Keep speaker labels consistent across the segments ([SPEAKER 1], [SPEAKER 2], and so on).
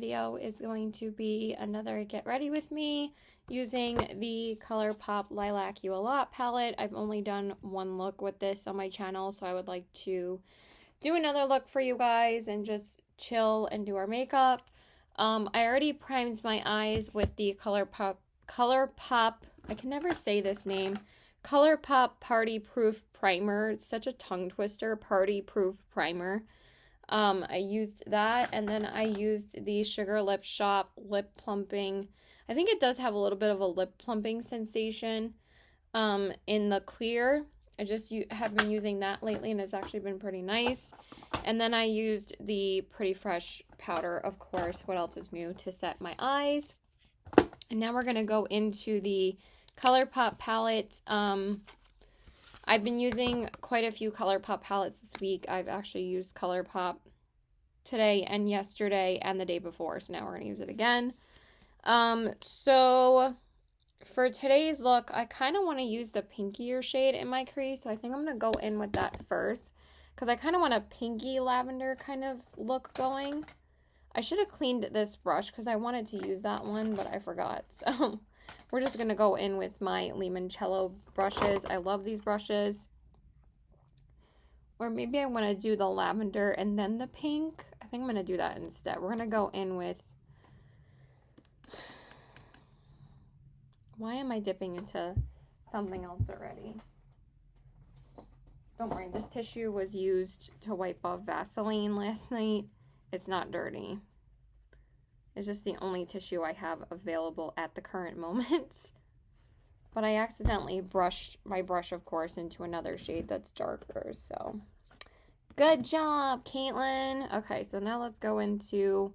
[SPEAKER 1] video is going to be another get ready with me using the Colourpop Lilac You A Lot palette. I've only done one look with this on my channel, so I would like to do another look for you guys and just chill and do our makeup. I already primed my eyes with the Colourpop, I can never say this name, Colourpop Party Proof Primer. It's such a tongue twister, Party Proof Primer. I used that, and then I used the Sugar Lip Shop Lip Plumping. I think it does have a little bit of a lip plumping sensation in the clear. I just have been using that lately, and it's actually been pretty nice. And then I used the Pretty Fresh powder, of course. What else is new? To set my eyes. And now we're going to go into the Colourpop palette. I've been using quite a few Colourpop palettes this week. I've actually used Colourpop today and yesterday and the day before. So now we're going to use it again. So for today's look, I kind of want to use the pinkier shade in my crease. So I think I'm going to go in with that first, because I kind of want a pinky lavender kind of look going. I should have cleaned this brush because I wanted to use that one, but I forgot. So we're just going to go in with my Limoncello brushes. I love these brushes. Or maybe I want to do the lavender and then the pink. I think I'm going to do that instead. We're going to go in with... Why am I dipping into something else already? Don't worry, this tissue was used to wipe off Vaseline last night. It's not dirty. It's just the only tissue I have available at the current moment. But I accidentally brushed my brush, of course, into another shade that's darker. So, good job, Caitlin. Okay, so now let's go into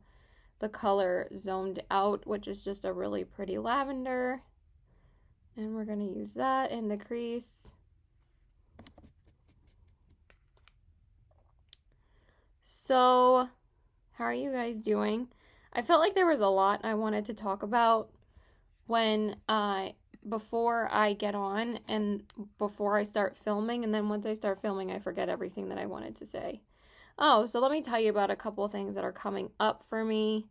[SPEAKER 1] the color Zoned Out, which is just a really pretty lavender. And we're going to use that in the crease. So, how are you guys doing? I felt like there was a lot I wanted to talk about when before I get on and before I start filming, and then once I start filming I forget everything that I wanted to say. Oh, so let me tell you about a couple of things that are coming up for me.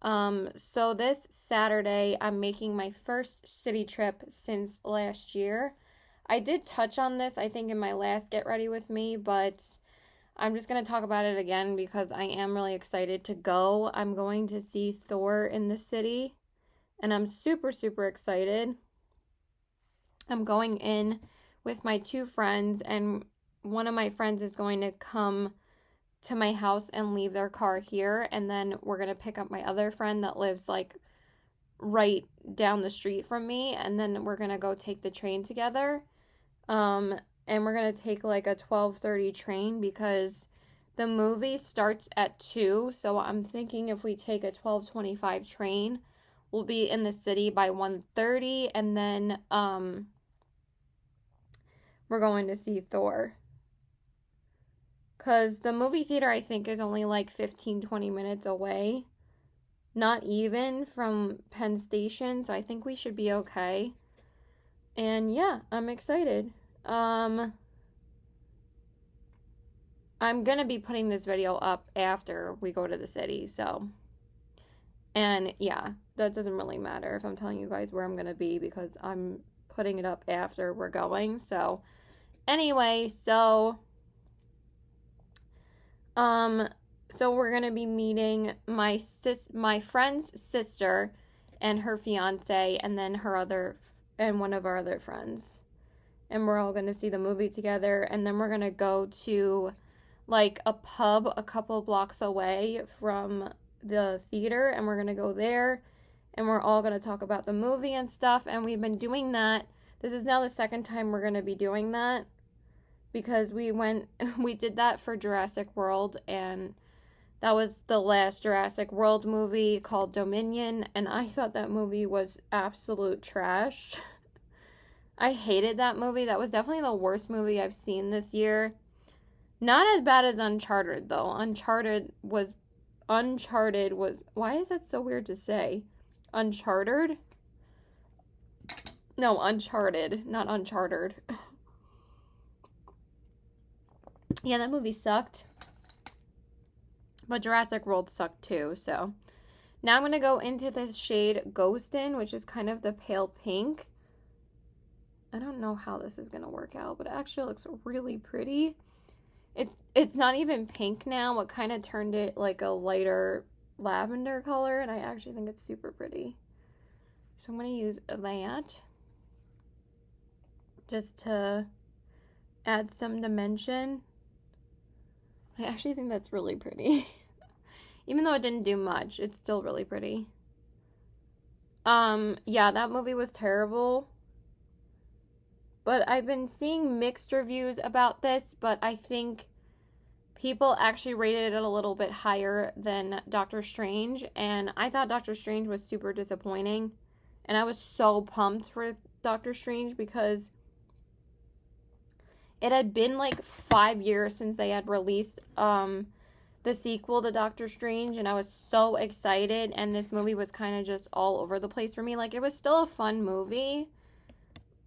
[SPEAKER 1] So this Saturday I'm making my first city trip since last year. I did touch on this, I think, in my last Get Ready With Me, but I'm just going to talk about it again because I am really excited to go. I'm going to see Thor in the city, and I'm super, super excited. I'm going in with my two friends, and one of my friends is going to come to my house and leave their car here, and then we're going to pick up my other friend that lives like right down the street from me, and then we're going to go take the train together. And we're going to take like a 12:30 train because the movie starts at 2. So I'm thinking if we take a 12:25 train, we'll be in the city by 1:30. And then we're going to see Thor. Because the movie theater, I think, is only like 15-20 minutes away. Not even from Penn Station. So I think we should be okay. And yeah, I'm excited. I'm gonna be putting this video up after we go to the city, so, and yeah, that doesn't really matter if I'm telling you guys where I'm gonna be because I'm putting it up after we're going. So anyway, so we're gonna be meeting my friend's sister and her fiance, and then one of our other friends. And we're all going to see the movie together. And then we're going to go to like a pub a couple blocks away from the theater. And we're going to go there. And we're all going to talk about the movie and stuff. And we've been doing that. This is now the second time we're going to be doing that. Because we did that for Jurassic World. And that was the last Jurassic World movie called Dominion. And I thought that movie was absolute trash. I hated that movie. That was definitely the worst movie I've seen this year. Not as bad as Uncharted, though. Uncharted was... Why is that so weird to say? Uncharted? No, Uncharted, not Uncharted. Yeah, that movie sucked. But Jurassic World sucked too, so... Now I'm going to go into the shade Ghostin', which is kind of the pale pink. I don't know how this is going to work out, but it actually looks really pretty. It's not even pink now. It kind of turned it like a lighter lavender color, and I actually think it's super pretty. So I'm going to use that just to add some dimension. I actually think that's really pretty. Even though it didn't do much, it's still really pretty. Yeah, that movie was terrible. But I've been seeing mixed reviews about this, but I think people actually rated it a little bit higher than Doctor Strange, and I thought Doctor Strange was super disappointing. And I was so pumped for Doctor Strange because it had been like 5 years since they had released the sequel to Doctor Strange, and I was so excited, and this movie was kind of just all over the place for me. Like, it was still a fun movie.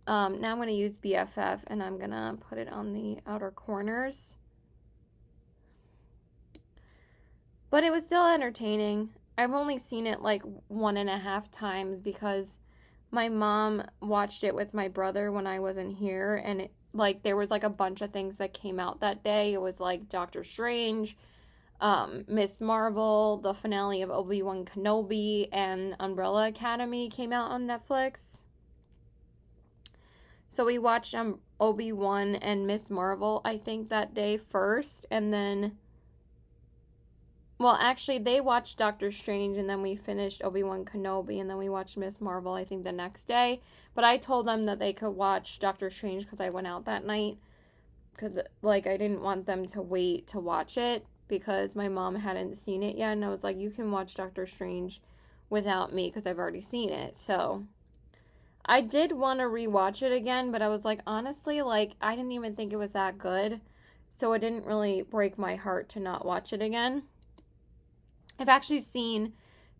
[SPEAKER 1] Now I'm going to use BFF, and I'm going to put it on the outer corners. But it was still entertaining. I've only seen it like 1.5 times because my mom watched it with my brother when I wasn't here, and it, like, there was like a bunch of things that came out that day. It was like Doctor Strange, Miss Marvel, the finale of Obi-Wan Kenobi, and Umbrella Academy came out on Netflix. So we watched Obi-Wan and Miss Marvel, I think, that day first, and then, well, actually, they watched Doctor Strange, and then we finished Obi-Wan Kenobi, and then we watched Miss Marvel, I think, the next day. But I told them that they could watch Doctor Strange because I went out that night, because, like, I didn't want them to wait to watch it, because my mom hadn't seen it yet, and I was like, you can watch Doctor Strange without me, because I've already seen it. So I did want to rewatch it again, but I was like, honestly, like, I didn't even think it was that good, so it didn't really break my heart to not watch it again. I've actually seen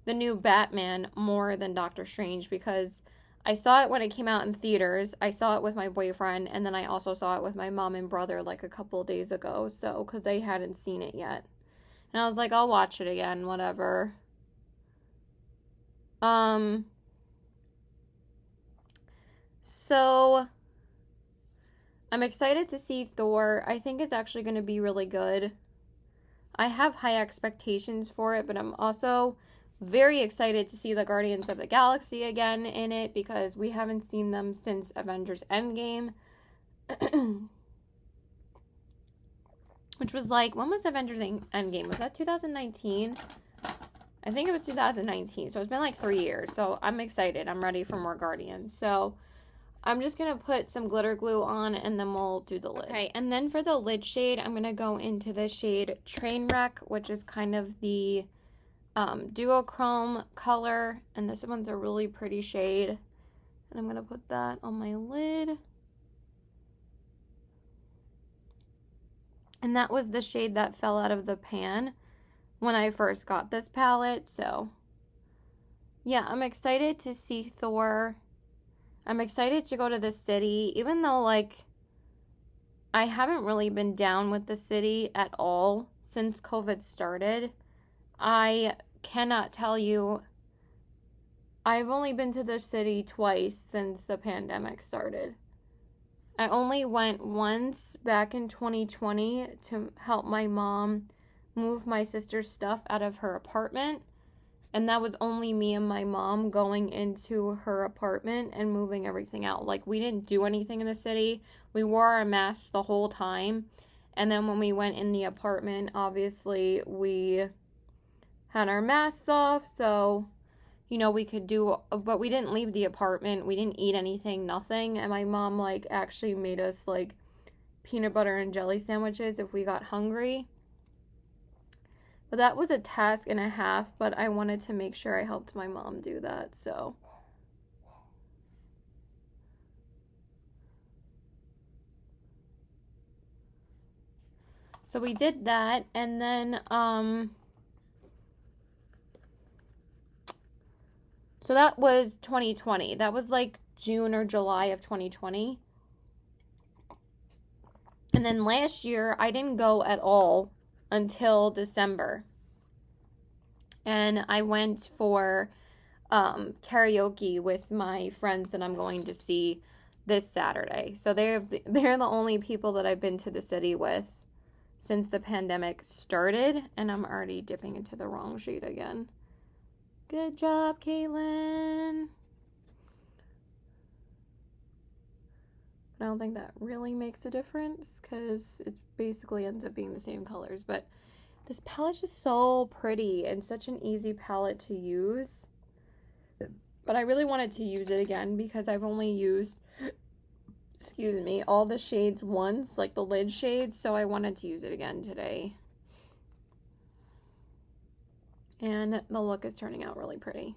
[SPEAKER 1] the new Batman more than Doctor Strange because I saw it when it came out in theaters. I saw it with my boyfriend, and then I also saw it with my mom and brother like a couple of days ago, so, because they hadn't seen it yet. And I was like, I'll watch it again, whatever. So I'm excited to see Thor. I think it's actually going to be really good. I have high expectations for it, but I'm also very excited to see the Guardians of the Galaxy again in it because we haven't seen them since Avengers Endgame. Which was like, when was Avengers Endgame? Was that 2019? I think it was 2019. So it's been like 3 years. So I'm excited. I'm ready for more Guardians. So I'm just going to put some glitter glue on and then we'll do the lid. Okay, and then for the lid shade, I'm going to go into the shade Trainwreck, which is kind of the duochrome color. And this one's a really pretty shade. And I'm going to put that on my lid. And that was the shade that fell out of the pan when I first got this palette. So, yeah, I'm excited to see Thor. I'm excited to go to the city, even though, like, I haven't really been down with the city at all since COVID started. I cannot tell you, I've only been to the city twice since the pandemic started. I only went once back in 2020 to help my mom move my sister's stuff out of her apartment. And that was only me and my mom going into her apartment and moving everything out. Like, we didn't do anything in the city. We wore our masks the whole time. And then when we went in the apartment, obviously, we had our masks off. So, you know, we could do, but we didn't leave the apartment. We didn't eat anything, nothing. And my mom, like, actually made us, like, peanut butter and jelly sandwiches if we got hungry. But that was a task and a half, but I wanted to make sure I helped my mom do that, so. So we did that, and then, so that was 2020. That was like June or July of 2020. And then last year, I didn't go at all until December. And I went for karaoke with my friends that I'm going to see this Saturday. So they're the only people that I've been to the city with since the pandemic started, and I'm already dipping into the wrong shade again. Good job, Caitlin. I don't think that really makes a difference because it basically ends up being the same colors, but this palette is so pretty and such an easy palette to use. But I really wanted to use it again because I've only used, excuse me, all the shades once, like the lid shades, so I wanted to use it again today. And the look is turning out really pretty.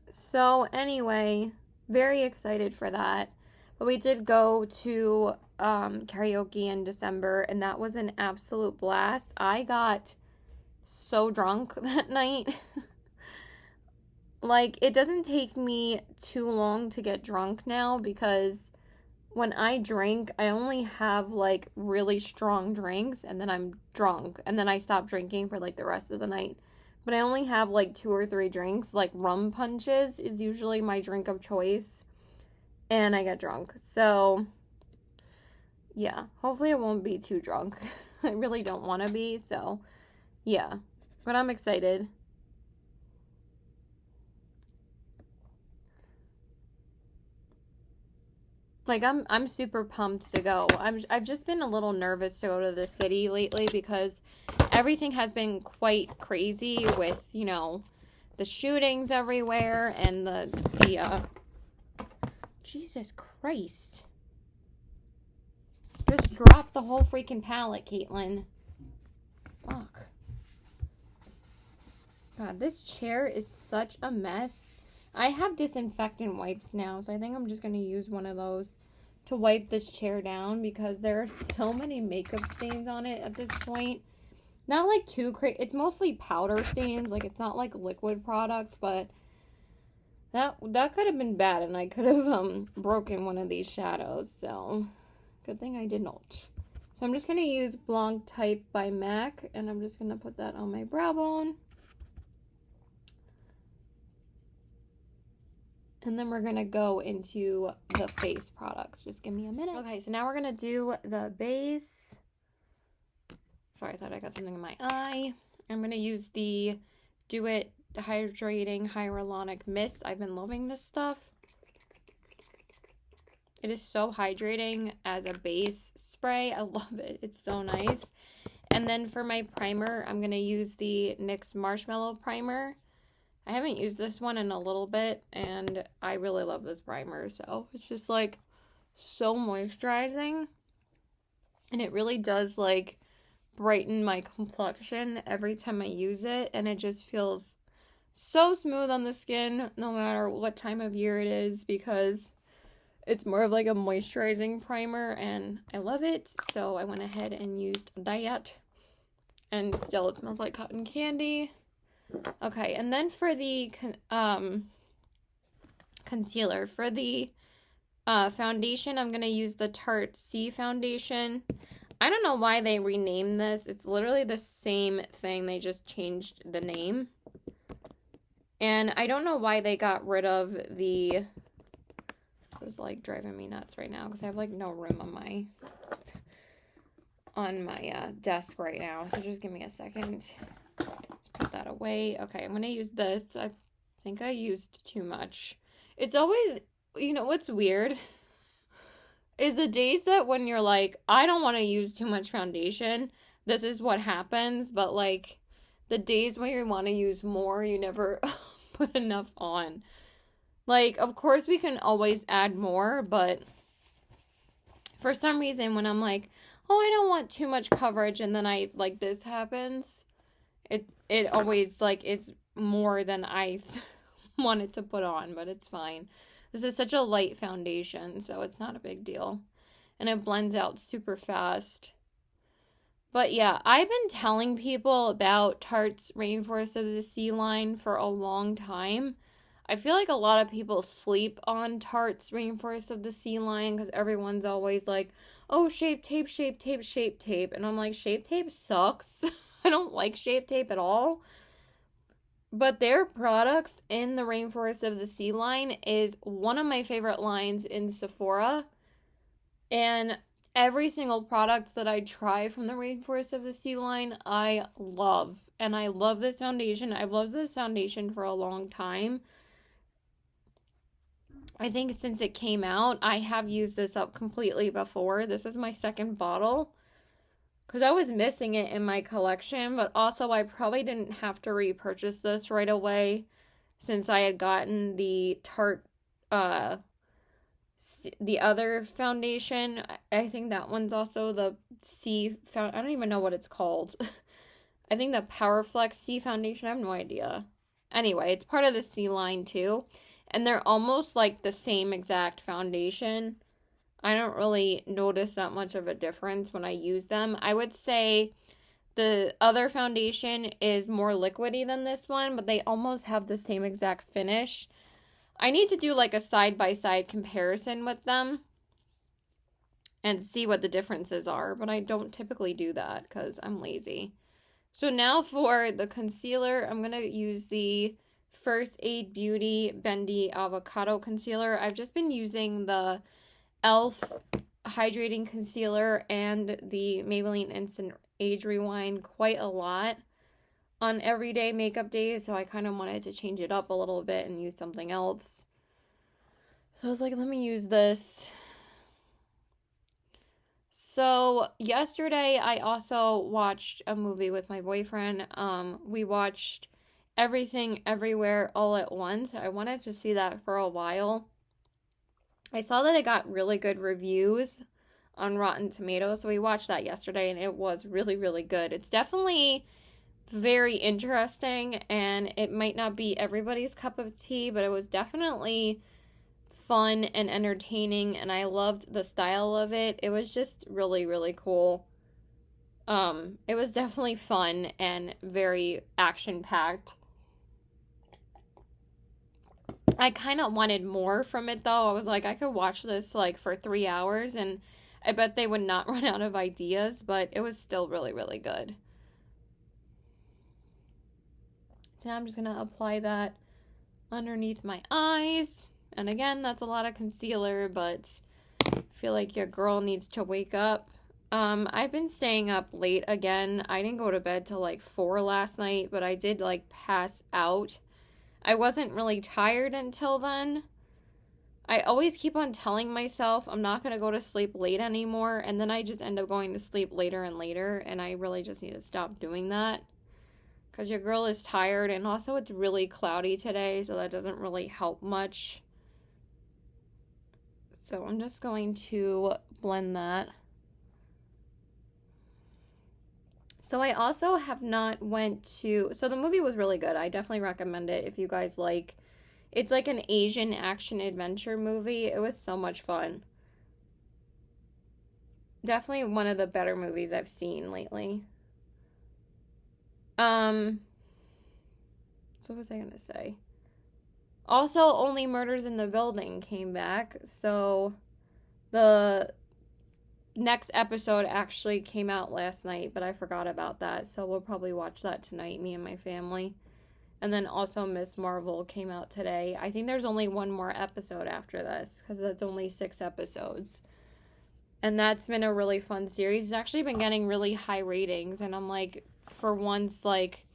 [SPEAKER 1] So anyway, very excited for that. But we did go to karaoke in December, and that was an absolute blast. I got so drunk that night. Like, it doesn't take me too long to get drunk now because when I drink, I only have, like, really strong drinks, and then I'm drunk, and then I stop drinking for, like, the rest of the night. But I only have, like, 2 or 3 drinks. Like, rum punches is usually my drink of choice, and I get drunk. So, yeah, hopefully I won't be too drunk. I really don't want to be, so, yeah. But I'm excited. Like, I'm super pumped to go. I've just been a little nervous to go to the city lately because everything has been quite crazy with, you know, the shootings everywhere and the Jesus Christ. Just drop the whole freaking palette, Caitlin. Fuck. God, this chair is such a mess. I have disinfectant wipes now, so I think I'm just going to use one of those to wipe this chair down because there are so many makeup stains on it at this point. Not like too crazy. It's mostly powder stains. Like, it's not like liquid product, but that could have been bad, and I could have broken one of these shadows, so good thing I did not. So I'm just going to use Blanc Type by MAC, and I'm just going to put that on my brow bone. And then we're going to go into the face products. Just give me a minute. Okay, so now we're going to do the base. Sorry, I thought I got something in my eye. I'm going to use the Do It Hydrating Hyaluronic Mist. I've been loving this stuff. It is so hydrating as a base spray. I love it. It's so nice. And then for my primer, I'm going to use the NYX Marshmallow Primer. I haven't used this one in a little bit, and I really love this primer, so it's just, like, so moisturizing, and it really does, like, brighten my complexion every time I use it, and it just feels so smooth on the skin, no matter what time of year it is, because it's more of, like, a moisturizing primer, and I love it, so I went ahead and used that, and still it smells like cotton candy. Okay, and then for the concealer, for the foundation, I'm going to use the Tarte C foundation. I don't know why they renamed this. It's literally the same thing. They just changed the name. And I don't know why they got rid of the... This is, like, driving me nuts right now because I have, like, no room on my desk right now. So just give me a second. Put that away. Okay, I'm going to use this. I think I used too much. It's always, you know what's weird? Is the days that when you're like, I don't want to use too much foundation, this is what happens. But, like, the days when you want to use more, you never put enough on. Like, of course we can always add more, but for some reason when I'm like, oh, I don't want too much coverage, and then like, this happens, it always, like, is more than I wanted to put on, but it's fine. This is such a light foundation, so it's not a big deal. And it blends out super fast. But yeah, I've been telling people about Tarte's Rainforest of the Sea line for a long time. I feel like a lot of people sleep on Tarte's Rainforest of the Sea line because everyone's always like, oh, Shape Tape, Shape Tape, Shape Tape. And I'm like, Shape Tape sucks. I don't like Shape Tape at all. But their products in the Rainforest of the Sea line is one of my favorite lines in Sephora. And every single product that I try from the Rainforest of the Sea line, I love. And I love this foundation. I've loved this foundation for a long time. I think since it came out, I have used this up completely before. This is my second bottle. Because I was missing it in my collection, but also I probably didn't have to repurchase this right away since I had gotten the the other foundation. I think that one's also the I don't even know what it's called. I think the Powerflex C foundation, I have no idea. Anyway, it's part of the C line too, and they're almost like the same exact foundation. I don't really notice that much of a difference when I use them. I would say the other foundation is more liquidy than this one, but they almost have the same exact finish. I need to do like a side-by-side comparison with them and see what the differences are, but I don't typically do that because I'm lazy. So now for the concealer, I'm going to use the First Aid Beauty Bendy Avocado Concealer. I've just been using the e.l.f. Hydrating Concealer and the Maybelline Instant Age Rewind quite a lot on everyday makeup days, so I kind of wanted to change it up a little bit and use something else. So I was like, let me use this. So yesterday I also watched a movie with my boyfriend. We watched Everything Everywhere All at Once. I wanted to see that for a while. I saw that it got really good reviews on Rotten Tomatoes, so we watched that yesterday, and it was really, really good. It's definitely very interesting, and it might not be everybody's cup of tea, but it was definitely fun and entertaining, and I loved the style of it. It was just really, really cool. It was definitely fun and very action-packed. I kind of wanted more from it, though. I was like, I could watch this, like, for 3 hours, and I bet they would not run out of ideas, but it was still really, really good. So now I'm just going to apply that underneath my eyes. And again, that's a lot of concealer, but I feel like your girl needs to wake up. I've been staying up late again. I didn't go to bed till, like, 4 last night, but I did, like, pass out. I wasn't really tired until then. I always keep on telling myself I'm not going to go to sleep late anymore, and then I just end up going to sleep later and later, and I really just need to stop doing that. Because your girl is tired, and also it's really cloudy today, so that doesn't really help much. So I'm just going to blend that. So I also have not so the movie was really good. I definitely recommend it if you guys like. It's like an Asian action adventure movie. It was so much fun. Definitely one of the better movies I've seen lately. So what was I gonna say? Also, Only Murders in the Building came back. So the next episode actually came out last night, but I forgot about that. So we'll probably watch that tonight, me and my family. And then also Miss Marvel came out today. I think there's only one more episode after this because it's only 6 episodes. And that's been a really fun series. It's actually been getting really high ratings. And I'm like, for once, like,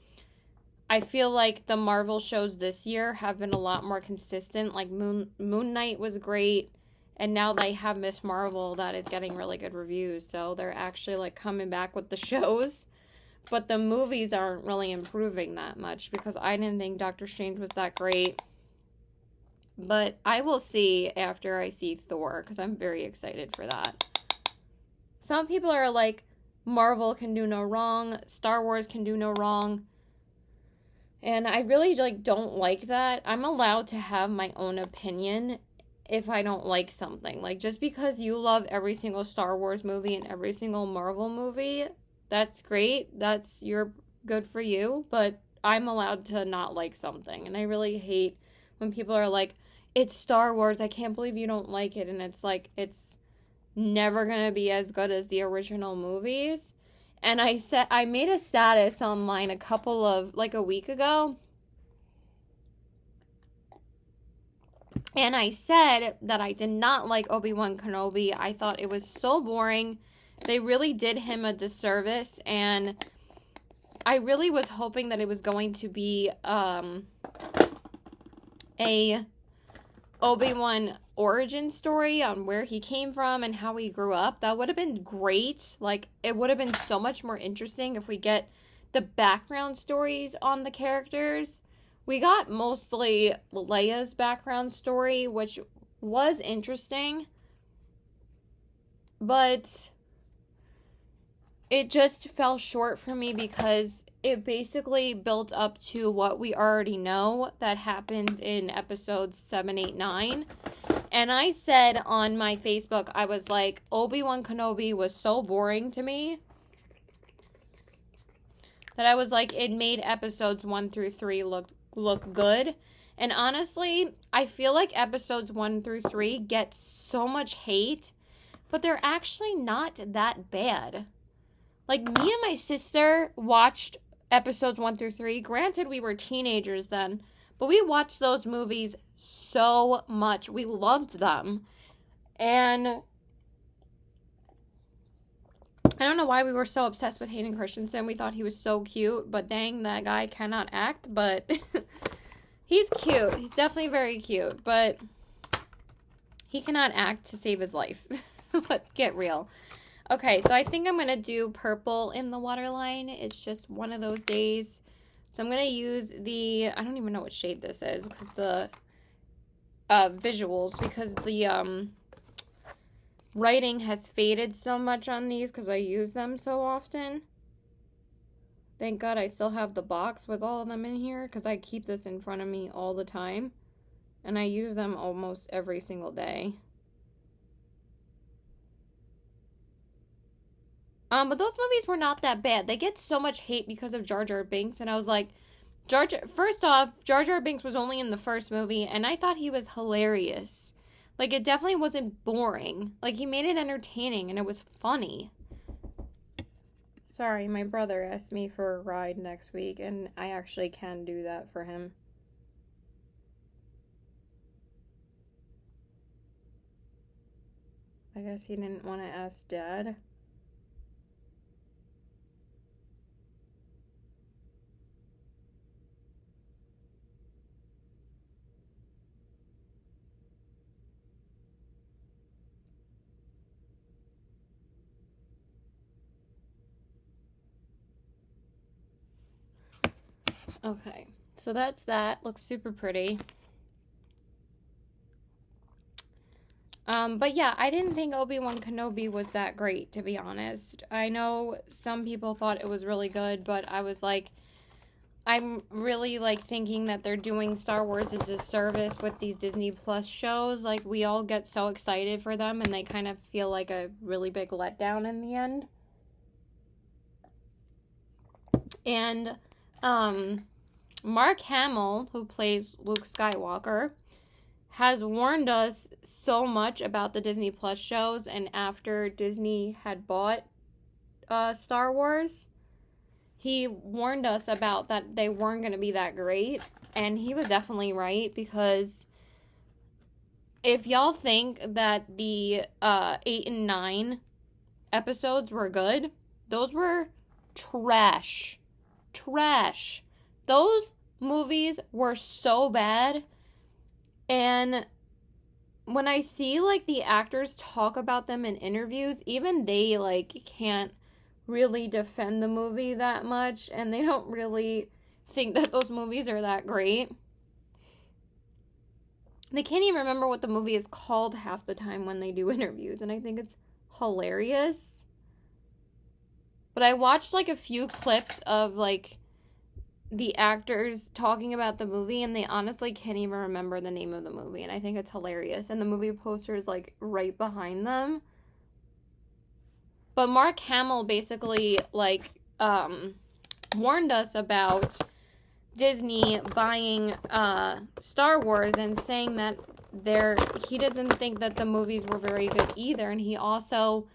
[SPEAKER 1] I feel like the Marvel shows this year have been a lot more consistent. Like Moon Knight was great. And now they have Miss Marvel that is getting really good reviews. So they're actually, like, coming back with the shows. But the movies aren't really improving that much because I didn't think Doctor Strange was that great. But I will see after I see Thor because I'm very excited for that. Some people are like, Marvel can do no wrong. Star Wars can do no wrong. And I really, like, don't like that. I'm allowed to have my own opinion if I don't like something. Like, just because you love every single Star Wars movie and every single Marvel movie, that's great. You're good for you, but I'm allowed to not like something. And I really hate when people are like, it's Star Wars, I can't believe you don't like it. And it's like, it's never gonna be as good as the original movies. And I made a status online a week ago. And I said that I did not like Obi-Wan Kenobi. I thought it was so boring. They really did him a disservice. And I really was hoping that it was going to be a Obi-Wan origin story on where he came from and how he grew up. That would have been great. Like, it would have been so much more interesting if we get the background stories on the characters. We got mostly Leia's background story, which was interesting, but it just fell short for me because it basically built up to what we already know that happens in episodes 7, 8, 9. And I said on my Facebook, I was like, Obi-Wan Kenobi was so boring to me that I was like, it made episodes 1 through 3 look good. And honestly, I feel like episodes 1 through 3 get so much hate, but they're actually not that bad. Like, me and my sister watched episodes 1 through 3. Granted, we were teenagers then, but we watched those movies so much. We loved them. And I don't know why we were so obsessed with Hayden Christensen. We thought he was so cute, but dang, that guy cannot act. But he's cute. He's definitely very cute, but he cannot act to save his life. Let's get real. Okay, so I think I'm going to do purple in the waterline. It's just one of those days. So I'm going to use I don't even know what shade this is because the visuals, because the writing has faded so much on these because I use them so often. Thank God I still have the box with all of them in here because I keep this in front of me all the time. And I use them almost every single day. But those movies were not that bad. They get so much hate because of Jar Jar Binks, and I was like, first off, Jar Jar Binks was only in the first movie, and I thought he was hilarious. Like, it definitely wasn't boring. Like, he made it entertaining, and it was funny. Sorry, my brother asked me for a ride next week, and I actually can do that for him. I guess he didn't want to ask Dad. Okay, so that's that. Looks super pretty. But yeah, I didn't think Obi-Wan Kenobi was that great, to be honest. I know some people thought it was really good, but I was like, I'm really, like, thinking that they're doing Star Wars a disservice with these Disney Plus shows. Like, we all get so excited for them, and they kind of feel like a really big letdown in the end. And, Mark Hamill, who plays Luke Skywalker, has warned us so much about the Disney Plus shows, and after Disney had bought Star Wars, he warned us about that they weren't going to be that great, and he was definitely right, because if y'all think that the 8 and 9 episodes were good, those were trash. Trash. Those movies were so bad. And when I see, like, the actors talk about them in interviews, even they, like, can't really defend the movie that much, and they don't really think that those movies are that great. They can't even remember what the movie is called half the time when they do interviews, and I think it's hilarious. But I watched, like, a few clips of, like, the actors talking about the movie, and they honestly can't even remember the name of the movie, and I think it's hilarious. And the movie poster is, like, right behind them. But Mark Hamill basically, like, warned us about Disney buying Star Wars and saying that he doesn't think that the movies were very good either, and he also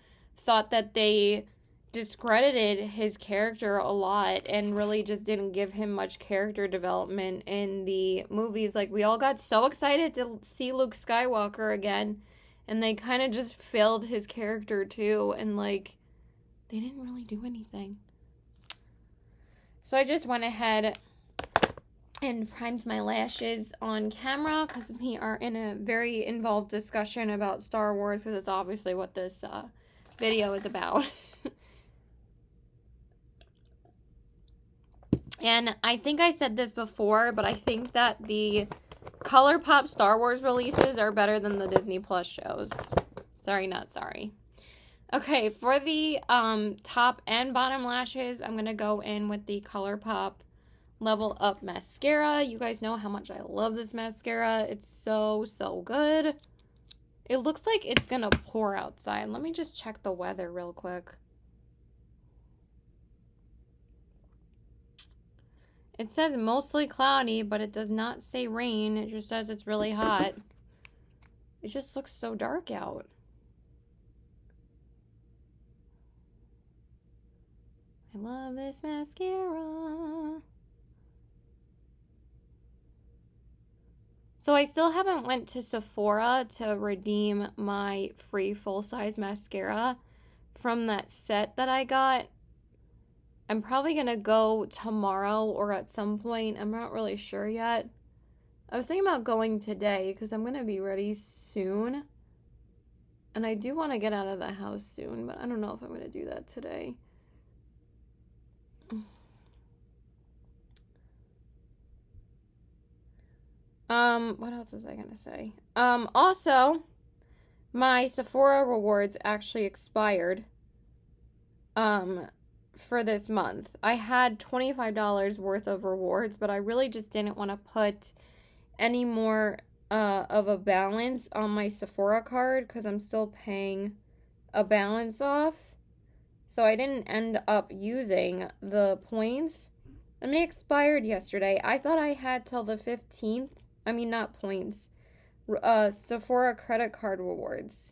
[SPEAKER 1] thought that they discredited his character a lot and really just didn't give him much character development in the movies. Like, we all got so excited to see Luke Skywalker again, and they kind of just failed his character too, and like, they didn't really do anything. So I just went ahead and primed my lashes on camera because we are in a very involved discussion about Star Wars, because it's obviously what this video is about. And I think I said this before, but I think that the Colourpop Star Wars releases are better than the Disney Plus shows. Sorry, not sorry. Okay, for the top and bottom lashes, I'm going to go in with the Colourpop Level Up Mascara. You guys know how much I love this mascara. It's so, so good. It looks like it's going to pour outside. Let me just check the weather real quick. It says mostly cloudy, but it does not say rain. It just says it's really hot. It just looks so dark out. I love this mascara. So I still haven't went to Sephora to redeem my free full-size mascara from that set that I got. I'm probably going to go tomorrow or at some point. I'm not really sure yet. I was thinking about going today because I'm going to be ready soon. And I do want to get out of the house soon, but I don't know if I'm going to do that today. What else was I going to say? Also, my Sephora rewards actually expired. For this month. I had $25 worth of rewards, but I really just didn't want to put any more of a balance on my Sephora card because I'm still paying a balance off. So I didn't end up using the points. And they expired yesterday. I thought I had till the 15th. I mean, not points. Sephora credit card rewards.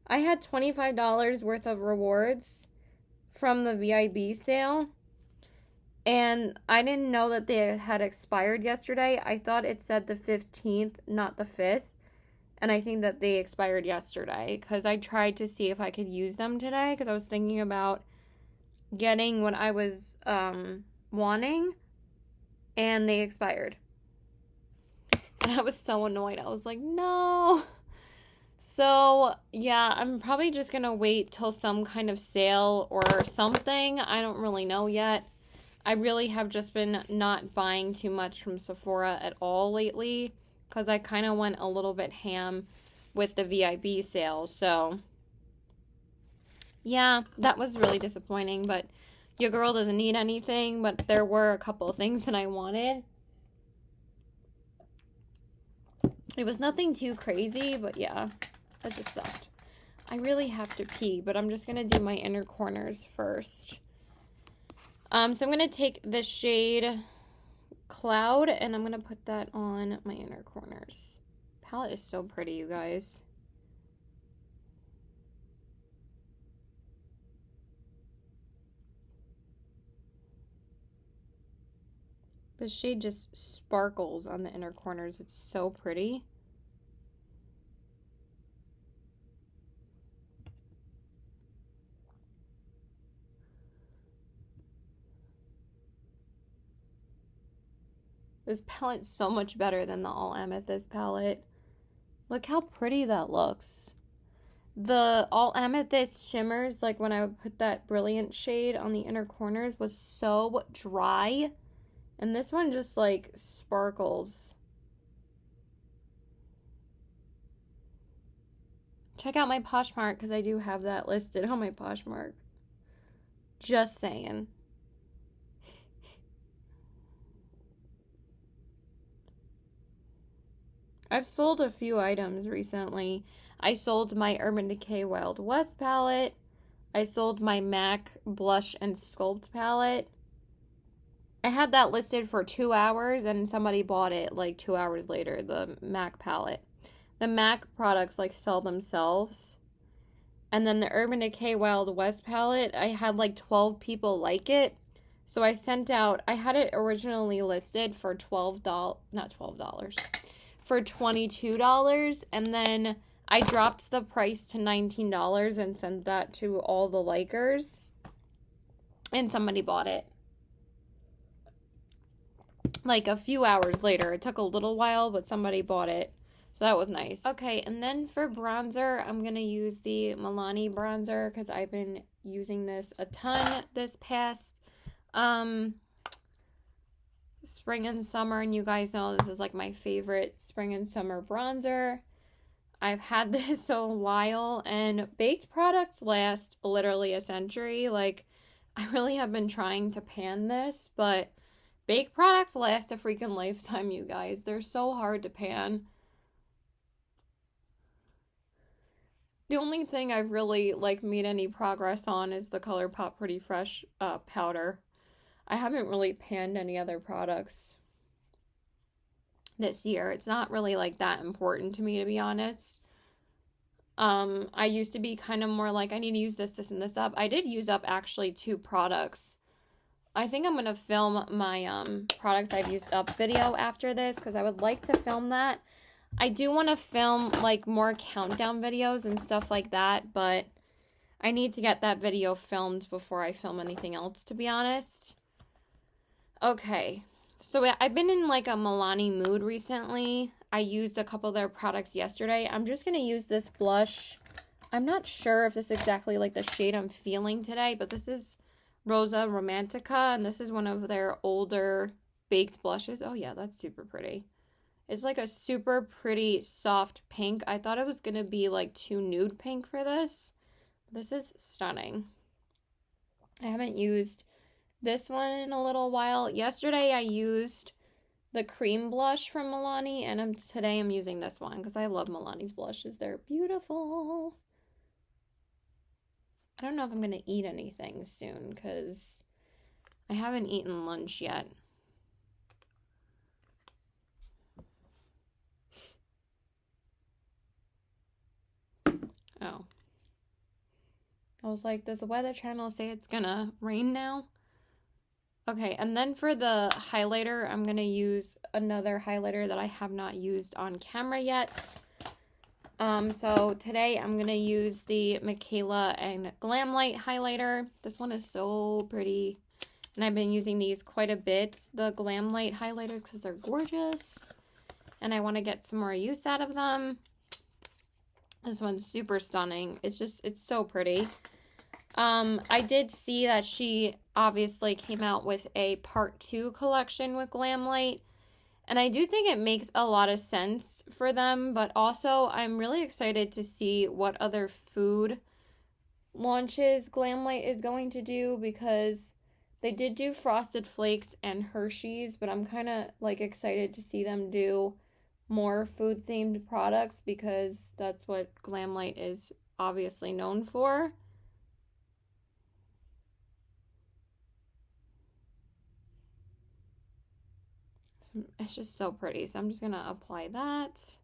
[SPEAKER 1] I had $25 worth of rewards from the VIB sale, and I didn't know that they had expired yesterday. I thought it said the 15th, not the 5th, and I think that they expired yesterday because I tried to see if I could use them today because I was thinking about getting what I was wanting, and they expired. And I was so annoyed. I was like, no. So, yeah, I'm probably just going to wait till some kind of sale or something. I don't really know yet. I really have just been not buying too much from Sephora at all lately because I kind of went a little bit ham with the VIB sale. So, yeah, that was really disappointing, but your girl doesn't need anything, but there were a couple of things that I wanted. It was nothing too crazy, but yeah, that just sucked. I really have to pee, but I'm just going to do my inner corners first. So I'm going to take the shade Cloud, and I'm going to put that on my inner corners. Palette is so pretty, you guys. The shade just sparkles on the inner corners. It's so pretty. This palette's so much better than the All Amethyst palette. Look how pretty that looks. The All Amethyst shimmers, like when I would put that brilliant shade on the inner corners, was so dry. And this one just, like, sparkles. Check out my Poshmark, because I do have that listed on my Poshmark. Just saying. I've sold a few items recently. I sold my Urban Decay Wild West palette. I sold my MAC Blush and Sculpt palette. I had that listed for 2 hours and somebody bought it like 2 hours later, the MAC palette. The MAC products like sell themselves. And then the Urban Decay Wild West palette, I had like 12 people like it. So I sent out, I had it originally listed for not $12, for $22. And then I dropped the price to $19 and sent that to all the likers. And somebody bought it. Like a few hours later. It took a little while, but somebody bought it. So that was nice. Okay, and then for bronzer, I'm going to use the Milani bronzer because I've been using this a ton this past spring and summer. And you guys know this is like my favorite spring and summer bronzer. I've had this a while, and baked products last literally a century. Like, I really have been trying to pan this, but baked products last a freaking lifetime, you guys. They're so hard to pan. The only thing I've really, like, made any progress on is the Colourpop Pretty Fresh powder. I haven't really panned any other products this year. It's not really, like, that important to me, to be honest. I used to be kind of more like, I need to use this, and this up. I did use up, actually, 2 products. I think I'm going to film my products I've used up video after this, because I would like to film that. I do want to film, like, more countdown videos and stuff like that, but I need to get that video filmed before I film anything else, to be honest. Okay, so I've been in, like, a Milani mood recently. I used a couple of their products yesterday. I'm just going to use this blush. I'm not sure if this is exactly, like, the shade I'm feeling today, but this is Rosa Romantica, and this is one of their older baked blushes. Oh, yeah, that's super pretty. It's like a super pretty soft pink. I thought it was going to be like too nude pink for this. This is stunning. I haven't used this one in a little while. Yesterday I used the cream blush from Milani, and today I'm using this one because I love Milani's blushes. They're beautiful. I don't know if I'm going to eat anything soon because I haven't eaten lunch yet. Oh. I was like, does the Weather Channel say it's gonna rain now? Okay, and then for the highlighter, I'm gonna use another highlighter that I have not used on camera yet. So today I'm gonna use the Michaela and Glam Light highlighter. This one is so pretty, and I've been using these quite a bit, the Glam Light highlighters, because they're gorgeous, and I want to get some more use out of them. This one's super stunning. It's so pretty. I did see that she obviously came out with a part 2 collection with Glam Light, and I do think it makes a lot of sense for them, but also I'm really excited to see what other food launches Glam Light is going to do, because they did do Frosted Flakes and Hershey's, but I'm kind of like excited to see them do more food themed products because that's what Glam Light is obviously known for. It's just so pretty, so I'm just gonna apply that.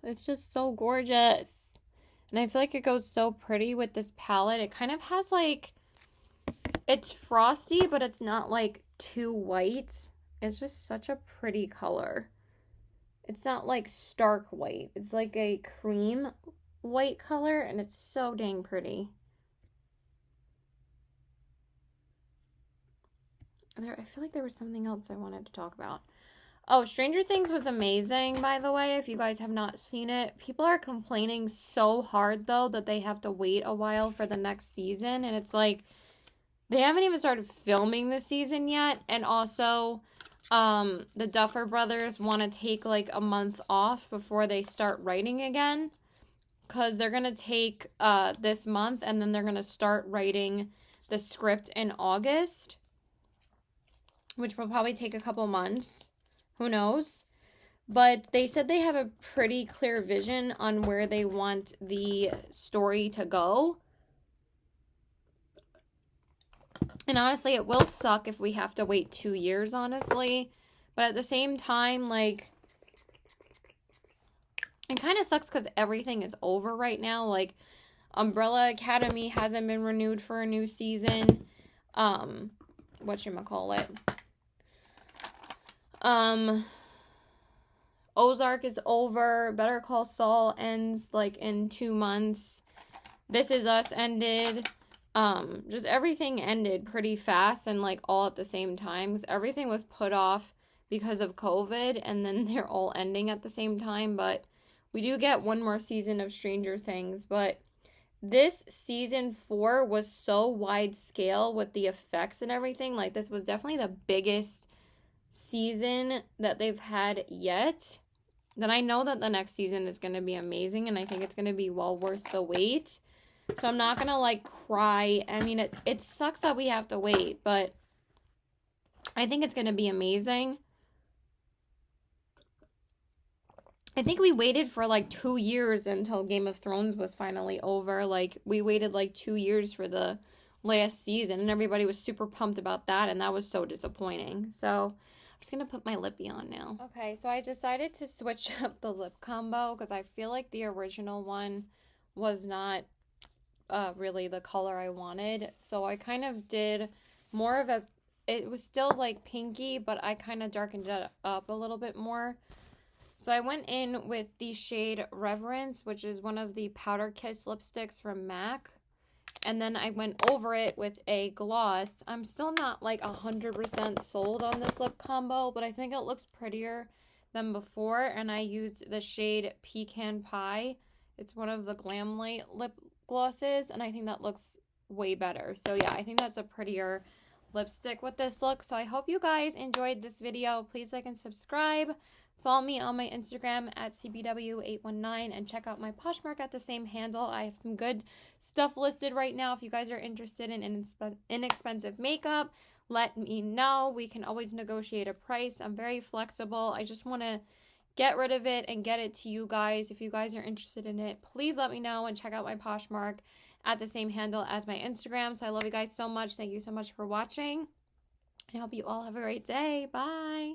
[SPEAKER 1] It's just so gorgeous, and I feel like it goes so pretty with this palette. It kind of has like, it's frosty, but it's not like too white. It's just such a pretty color. It's not like stark white. It's like a cream white color, and it's so dang pretty. I feel like there was something else I wanted to talk about. Oh, Stranger Things was amazing, by the way, if you guys have not seen it. People are complaining so hard, though, that they have to wait a while for the next season, and it's like, they haven't even started filming this season yet, and also, the Duffer Brothers want to take, like, a month off before they start writing again, because they're going to take, this month, and then they're going to start writing the script in August, which will probably take a couple months. Who knows? But they said they have a pretty clear vision on where they want the story to go. And honestly, it will suck if we have to wait 2 years, honestly. But at the same time, like, it kind of sucks because everything is over right now. Like, Umbrella Academy hasn't been renewed for a new season. Whatchamacallit? Ozark is over. Better Call Saul ends, like, in 2 months. This Is Us ended. Just everything ended pretty fast and, like, all at the same time. Because everything was put off because of COVID, and then they're all ending at the same time. But we do get one more season of Stranger Things. But this season 4 was so wide scale with the effects and everything. Like, this was definitely the biggest season that they've had yet. Then I know that the next season is going to be amazing, and I think it's going to be well worth the wait. So I'm not going to, like, cry. I mean, it sucks that we have to wait, but I think it's going to be amazing. I think we waited for, like, 2 years until Game of Thrones was finally over. Like, we waited, like, 2 years for the last season, and everybody was super pumped about that, and that was so disappointing. So I'm just going to put my lippy on now. Okay, so I decided to switch up the lip combo because I feel like the original one was not really the color I wanted. So I kind of did more of a, it was still like pinky, but I kind of darkened it up a little bit more. So I went in with the shade Reverence, which is one of the Powder Kiss lipsticks from MAC. And then I went over it with a gloss. I'm still not like 100% sold on this lip combo, but I think it looks prettier than before. And I used the shade Pecan Pie. It's one of the Glam Light lip glosses, and I think that looks way better. So yeah, I think that's a prettier lipstick with this look. So I hope you guys enjoyed this video. Please like and subscribe. Follow me on my Instagram at CBW819 and check out my Poshmark at the same handle. I have some good stuff listed right now. If you guys are interested in inexpensive makeup, let me know. We can always negotiate a price. I'm very flexible. I just want to get rid of it and get it to you guys. If you guys are interested in it, please let me know and check out my Poshmark at the same handle as my Instagram. So I love you guys so much. Thank you so much for watching. I hope you all have a great day. Bye.